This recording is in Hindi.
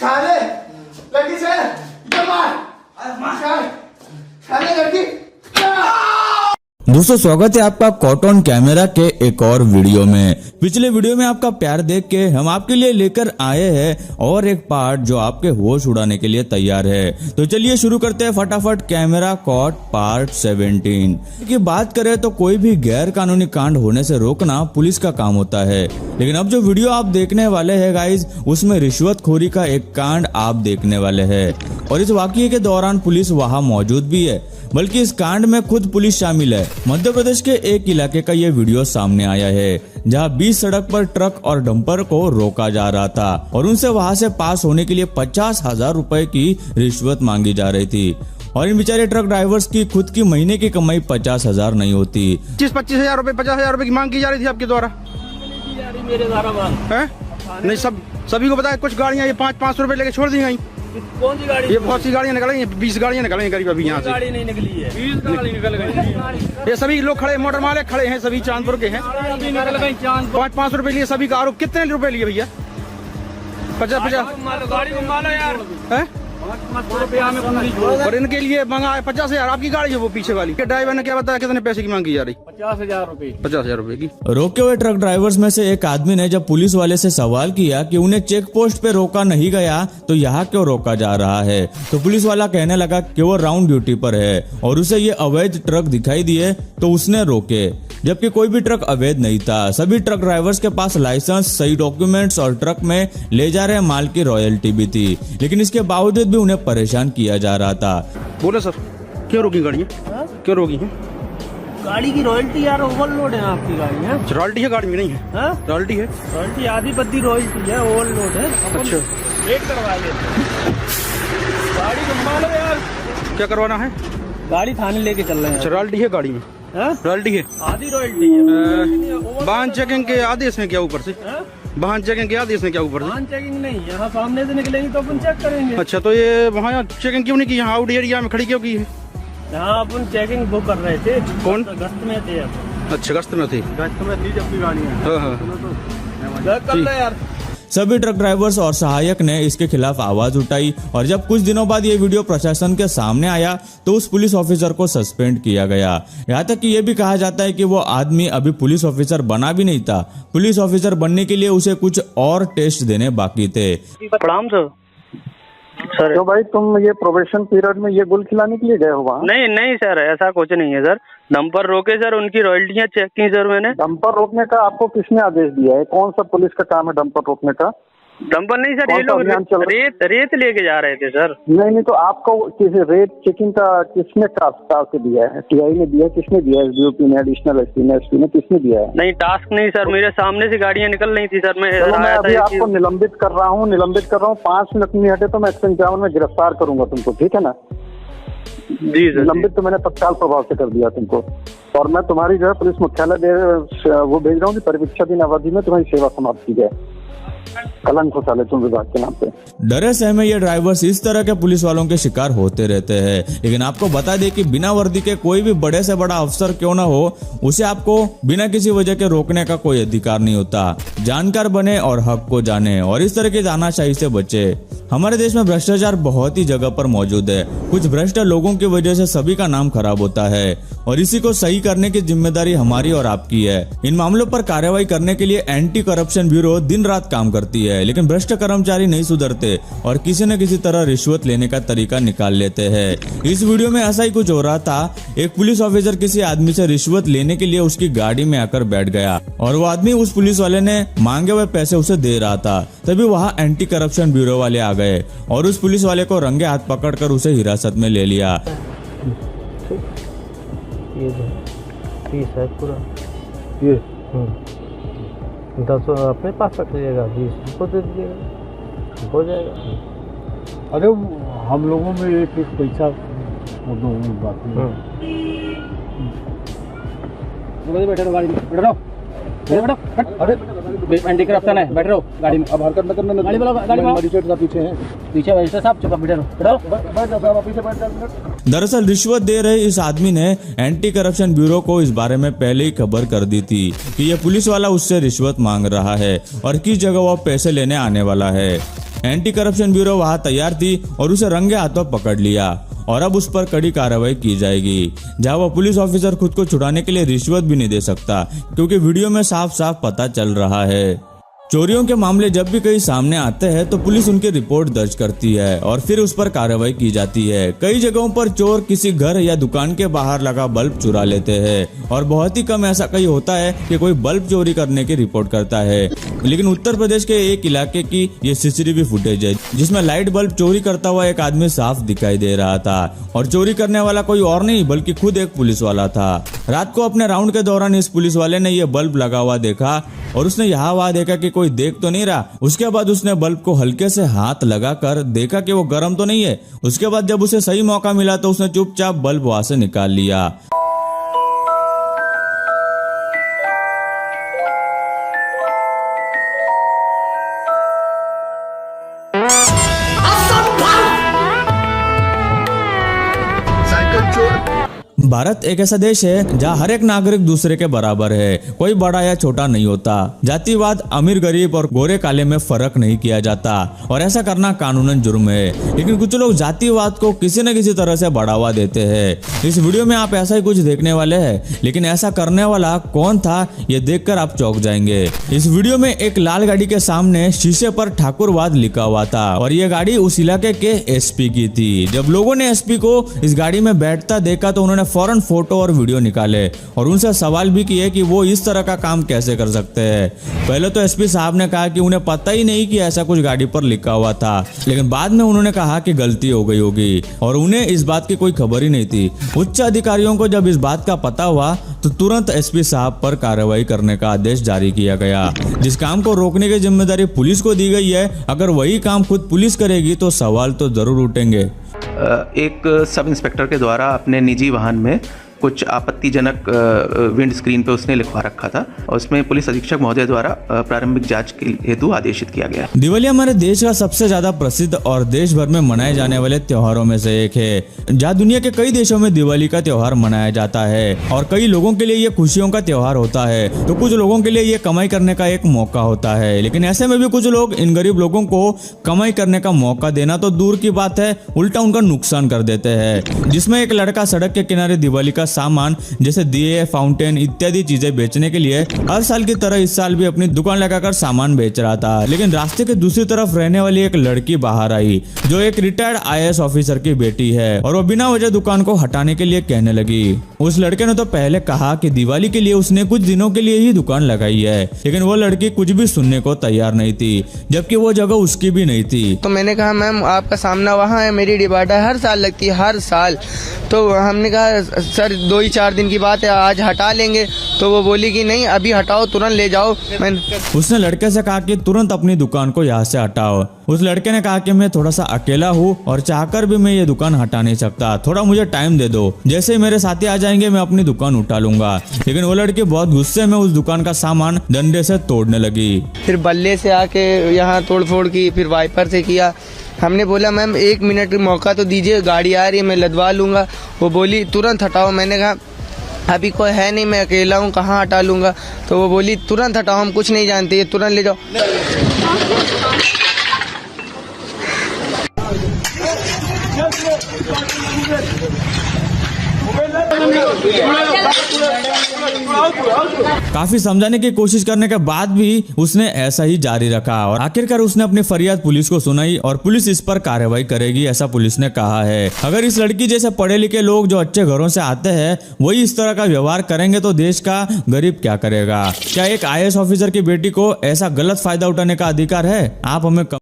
साले लड़की से ये मार साले लड़की। दोस्तों स्वागत है आपका कॉटन कैमरा के एक और वीडियो में। पिछले वीडियो में आपका प्यार देख के हम आपके लिए लेकर आए हैं और एक पार्ट जो आपके होश उड़ाने के लिए तैयार है। तो चलिए शुरू करते हैं फटाफट कैमरा कॉट पार्ट 17 की बात करें तो कोई भी गैर कानूनी कांड होने से रोकना पुलिस का काम होता है, लेकिन अब जो वीडियो आप देखने वाले हैं गाइज उसमें रिश्वतखोरी का एक कांड आप देखने वाले हैं और इस वाकये के दौरान पुलिस वहां मौजूद भी है, बल्कि इस कांड में खुद पुलिस शामिल है। मध्य प्रदेश के एक इलाके का ये वीडियो सामने आया है जहां बीच सड़क पर ट्रक और डंपर को रोका जा रहा था और उनसे वहां से पास होने के लिए 50,000 रुपए की रिश्वत मांगी जा रही थी और इन बेचारे ट्रक ड्राइवर्स की खुद की महीने की कमाई 50,000 नहीं होती। 25,000 रुपए 50,000 रुपए की मांग की जा रही थी आपके द्वारा। मेरे द्वारा मांग है नहीं, सभी को बताया। कुछ गाड़ियां ये 500 रुपए लेके छोड़ दी गई। कौन सी गाड़ी? ये बहुत सी गाड़ियां निकल गई, 20 गाड़ियां निकल गई करीब अभी यहाँ से। गाड़ी नहीं निकली है, 20 गाड़ी निकल गई। ये सभी लोग खड़े, मोटर मालिक खड़े हैं, सभी चांदपुर के हैं। 500 रुपए लिए सभी का आरोप। कितने रुपए लिए भैया? 50 गाड़ी घुमा लो यार है। 500 रुपया में पूरी छोड़। और इनके लिए मांगा है 50,000। आपकी गाड़ी है वो पीछे वाली। ड्राइवर ने क्या बताया कितने पैसे की मांगी जा रही? 50,000 रुपए। 50,000 रुपए की। रोके हुए ट्रक ड्राइवर्स में से एक आदमी ने जब पुलिस वाले से सवाल किया कि उन्हें चेक पोस्ट पे रोका नहीं गया तो यहाँ क्यों रोका जा रहा है, तो पुलिस वाला कहने लगा कि वो राउंड ड्यूटी पर है और उसे ये अवैध ट्रक दिखाई दिए तो उसने रोके, जबकि कोई भी ट्रक अवैध नहीं था। सभी ट्रक ड्राइवर्स के पास लाइसेंस, सही डॉक्यूमेंट्स और ट्रक में ले जा रहे माल की रॉयल्टी भी थी, लेकिन इसके बावजूद भी उन्हें परेशान किया जा रहा था। बोलो सर, क्यों रोकी गाड़ी? क्यों रोकी है? गाड़ी की रॉयल्टी यार ओवरलोड है आपकी गाड़ी है। रॉयल्टी है गाड़ी में? नहीं है रॉयल्टी है। रॉयल्टी आधी बद्दी रॉयल्टी है, ओवरलोड है। अच्छा वेट करवा लेते, गाड़ी घुमा लो यार। क्या करवाना है? गाड़ी थाने लेके चल रहे हैं। अच्छा रॉयल्टी है गाड़ी में? रॉयल्टी है, आधी रॉयल्टी है। वाहन चेकिंग के आदेश हैं क्या ऊपर से? वाहन चेकिंग के आदेश हैं क्या ऊपर से? वाहन चेकिंग नहीं, यहाँ सामने से निकलेंगे तो अपन चेक करेंगे। अच्छा तो ये वहाँ चेकिंग क्यों नहीं की? यहाँ आउट एरिया में खड़ी क्यों की है? यहाँ अपन चेकिंग वो कर रहे थे। कौन? गश्त में थे। अच्छा गश्त में थी। गश्त में थी जब भी गाड़ी हाँ। यार। सभी ट्रक ड्राइवर्स और सहायक ने इसके खिलाफ आवाज उठाई और जब कुछ दिनों बाद ये वीडियो प्रशासन के सामने आया तो उस पुलिस ऑफिसर को सस्पेंड किया गया। यहाँ तक कि ये भी कहा जाता है कि वो आदमी अभी पुलिस ऑफिसर बना भी नहीं था। पुलिस ऑफिसर बनने के लिए उसे कुछ और टेस्ट देने बाकी थे। प्रणाम सर। तो भाई तुम ये प्रोबेशन पीरियड में ये गुल खिलाने के लिए गए हो वहाँ? नहीं सर, ऐसा कुछ नहीं है सर। डंपर रोके सर, उनकी रॉयल्टियाँ चेक की सर मैंने। डंपर रोकने का आपको किसने आदेश दिया है? कौन सा पुलिस का काम है डंपर रोकने का? डंपर नहीं सर, ये लोग रेत लेके जा रहे थे सर। नहीं तो आपको किसी रेट चेकिंग का किसने टास्क दिया है? टीआई ने दिया है? किसने दिया है? एसडीओपी ने, एडिशनल एसपी ने, एसपी ने, किसने दिया है? नहीं टास्क नहीं सर, मेरे सामने से गाड़ियाँ निकल रही थी सर। मैं अभी आपको निलंबित कर रहा हूँ 5 मिनट नहीं हटे तो मैं 151 में गिरफ्तार करूंगा तुमको, ठीक है ना? जी सर। निलंबित तो मैंने तत्काल प्रभाव से कर दिया तुमको और मैं तुम्हारी जो है पुलिस मुख्यालय वो भेज रहा हूँ कि परीक्षा दिन अवधि में तुम्हारी सेवा समाप्त की जाए। कलंक उछाले तुम विभाग के नाम पे। डरे सहमे ये ड्राइवर्स इस तरह के पुलिस वालों के शिकार होते रहते हैं, लेकिन आपको बता दें कि बिना वर्दी के कोई भी बड़े से बड़ा अफसर क्यों ना हो, उसे आपको बिना किसी वजह के रोकने का कोई अधिकार नहीं होता। जानकार बने और हक को जाने और इस तरह की तानाशाही से बचे। हमारे देश में भ्रष्टाचार बहुत ही जगह पर मौजूद है। कुछ भ्रष्ट लोगों की वजह से सभी का नाम खराब होता है और इसी को सही करने की जिम्मेदारी हमारी और आपकी है। इन मामलों पर कार्रवाई करने के लिए एंटी करप्शन ब्यूरो दिन रात काम करती है, लेकिन भ्रष्ट कर्मचारी नहीं सुधरते और किसी न किसी तरह रिश्वत लेने का तरीका निकाल लेते हैं। इस वीडियो में ऐसा ही कुछ हो रहा था। एक पुलिस ऑफिसर किसी आदमी से रिश्वत लेने के लिए उसकी गाड़ी में आकर बैठ गया और वो आदमी उस पुलिस वाले ने मांगे हुए पैसे उसे दे रहा था। तभी वहाँ एंटी करप्शन ब्यूरो वाले आ गए और उस पुलिस वाले को रंगे हाथ पकड़कर उसे हिरासत में ले लिया। फीस है पूरा ये 10 अपने पास रख लीजिएगा, 20 उसको दे दीजिएगा, हो जाएगा। अरे हम लोगों में एक पैसा बात नहीं। बैठे रहो गाड़ी में, बैठो बैठो। अरे एंटी करप्शन है, बैठ रहो गाड़ी में। अब हरकत न करना, गाड़ी में मजिस्ट्रेट का पीछे है, पीछे मजिस्ट्रेट साहब चुप बैठे रहो, बैठ जाओ साहब, पीछे बैठ जाओ। दरअसल रिश्वत दे रहे इस आदमी ने एंटी करप्शन ब्यूरो को इस बारे में पहले ही खबर कर दी थी कि यह पुलिस वाला उससे रिश्वत मांग रहा है और किस जगह वह पैसे लेने आने वाला है। एंटी करप्शन ब्यूरो वहां तैयार थी और उसे रंगे हाथों पकड़ लिया और अब उस पर कड़ी कार्रवाई की जाएगी, जहां वह पुलिस ऑफिसर खुद को छुड़ाने के लिए रिश्वत भी नहीं दे सकता, क्योंकि वीडियो में साफ साफ पता चल रहा है। चोरियों के मामले जब भी कहीं सामने आते हैं तो पुलिस उनकी रिपोर्ट दर्ज करती है और फिर उस पर कार्रवाई की जाती है। कई जगहों पर चोर किसी घर या दुकान के बाहर लगा बल्ब चुरा लेते हैं और बहुत ही कम ऐसा कहीं होता है कि कोई बल्ब चोरी करने की रिपोर्ट करता है। लेकिन उत्तर प्रदेश के एक इलाके की ये सीसीटीवी फुटेज है जिसमें लाइट बल्ब चोरी करता हुआ एक आदमी साफ दिखाई दे रहा था और चोरी करने वाला कोई और नहीं बल्कि खुद एक पुलिस वाला था। रात को अपने राउंड के दौरान इस पुलिस वाले ने ये बल्ब लगा हुआ देखा और उसने यहाँ वहाँ देखा कि कोई देख तो नहीं रहा। उसके बाद उसने बल्ब को हल्के से हाथ लगाकर देखा कि वो गर्म तो नहीं है। उसके बाद जब उसे सही मौका मिला तो उसने चुपचाप बल्ब वहां से निकाल लिया। साइकिल चोर। भारत एक ऐसा देश है जहाँ हर एक नागरिक दूसरे के बराबर है, कोई बड़ा या छोटा नहीं होता। जातिवाद, अमीर गरीब और गोरे काले में फर्क नहीं किया जाता और ऐसा करना कानूनन जुर्म है। लेकिन कुछ लोग जातिवाद को किसी न किसी तरह से बढ़ावा देते हैं। इस वीडियो में आप ऐसा ही कुछ देखने वाले हैं, लेकिन ऐसा करने वाला कौन था ये देखकर आप चौंक जाएंगे। इस वीडियो में एक लाल गाड़ी के सामने शीशे पर ठाकुरवाद लिखा हुआ था और ये गाड़ी उस इलाके के एसपी की थी। जब लोगों ने एसपी को इस गाड़ी में बैठता देखा तो उन्होंने फौरन फोटो और वीडियो निकाले और उनसे सवाल भी किए कि वो इस तरह का काम कैसे कर सकते हैं। पहले तो एसपी साहब ने कहा कि उन्हें पता ही नहीं कि ऐसा कुछ गाड़ी पर लिखा हुआ था, लेकिन बाद में उन्होंने कहा कि गलती हो गई होगी और उन्हें इस बात की कोई खबर ही नहीं थी। उच्च अधिकारियों को जब इस बात का पता हुआ तो तुरंत एसपी साहब पर कार्रवाई करने का आदेश जारी किया गया। जिस काम को रोकने की जिम्मेदारी पुलिस को दी गई है, अगर वही काम खुद पुलिस करेगी तो सवाल तो जरूर उठेंगे। एक सब इंस्पेक्टर के द्वारा अपने निजी वाहन में कुछ आपत्तिजनक विंड स्क्रीन पे उसने लिखवा रखा था और उसमें पुलिस अधीक्षक महोदय द्वारा प्रारंभिक जांच के हेतु आदेशित किया गया। दिवाली हमारे देश का सबसे ज्यादा प्रसिद्ध और देश भर में मनाए जाने वाले त्योहारों में से एक है, जहाँ दुनिया के कई देशों में दिवाली का त्योहार मनाया जाता है और कई लोगों के लिए ये खुशियों का त्योहार होता है तो कुछ लोगों के लिए ये कमाई करने का एक मौका होता है। लेकिन ऐसे में भी कुछ लोग इन गरीब लोगों को कमाई करने का मौका देना तो दूर की बात है, उल्टा उनका नुकसान कर देते हैं। जिसमें एक लड़का सड़क के किनारे दिवाली का सामान जैसे दिए, फाउंटेन इत्यादि चीजें बेचने के लिए हर साल की तरह इस साल भी अपनी दुकान लगाकर सामान बेच रहा था। लेकिन रास्ते के दूसरी तरफ रहने वाली एक लड़की बाहर आई जो एक रिटायर्ड IAS ऑफिसर की बेटी है और वो बिना वजह दुकान को हटाने के लिए कहने लगी। उस लड़के ने तो पहले कहा कि दिवाली के लिए उसने कुछ दिनों के लिए ही दुकान लगाई है, लेकिन वो लड़की कुछ भी सुनने को तैयार नहीं थी, जबकि वो जगह उसकी भी नहीं थी। तो मैंने कहा मैम आपका सामना वहाँ है, मेरी डिवाइडर हर साल लगती है, हर साल। तो हमने कहा सर 2-4 दिन की बात है, आज हटा लेंगे। तो वो बोली कि नहीं अभी हटाओ, तुरंत ले जाओ। उसने लड़के से कहा कि तुरंत अपनी दुकान को यहाँ से हटाओ। उस लड़के ने कहा कि मैं थोड़ा सा अकेला हूँ और चाहकर भी मैं ये दुकान हटा नहीं सकता, थोड़ा मुझे टाइम दे दो, जैसे ही मेरे साथी आ जाएंगे मैं अपनी दुकान उठा लूंगा। लेकिन वो लड़की बहुत गुस्से में उस दुकान का सामान डंडे से तोड़ने लगी। फिर बल्ले से आके यहाँ तोड़ फोड़ की, फिर वाइपर से किया। हमने बोला मैम 1 मिनट मौका तो दीजिए, गाड़ी आ रही है मैं लदवा लूँगा। वो बोली तुरंत हटाओ। मैंने कहा अभी कोई है नहीं, मैं अकेला हूँ, कहाँ हटा लूँगा। तो वो बोली तुरंत हटाओ, हम कुछ नहीं जानते, ये तुरंत ले जाओ। काफी समझाने की कोशिश करने के बाद भी उसने ऐसा ही जारी रखा और आखिरकार उसने अपनी फरियाद पुलिस को सुनाई और पुलिस इस पर कार्रवाई करेगी, ऐसा पुलिस ने कहा है। अगर इस लड़की जैसे पढ़े लिखे लोग जो अच्छे घरों से आते हैं वही इस तरह का व्यवहार करेंगे तो देश का गरीब क्या करेगा? क्या एक IAS ऑफिसर की बेटी को ऐसा गलत फायदा उठाने का अधिकार है? आप हमें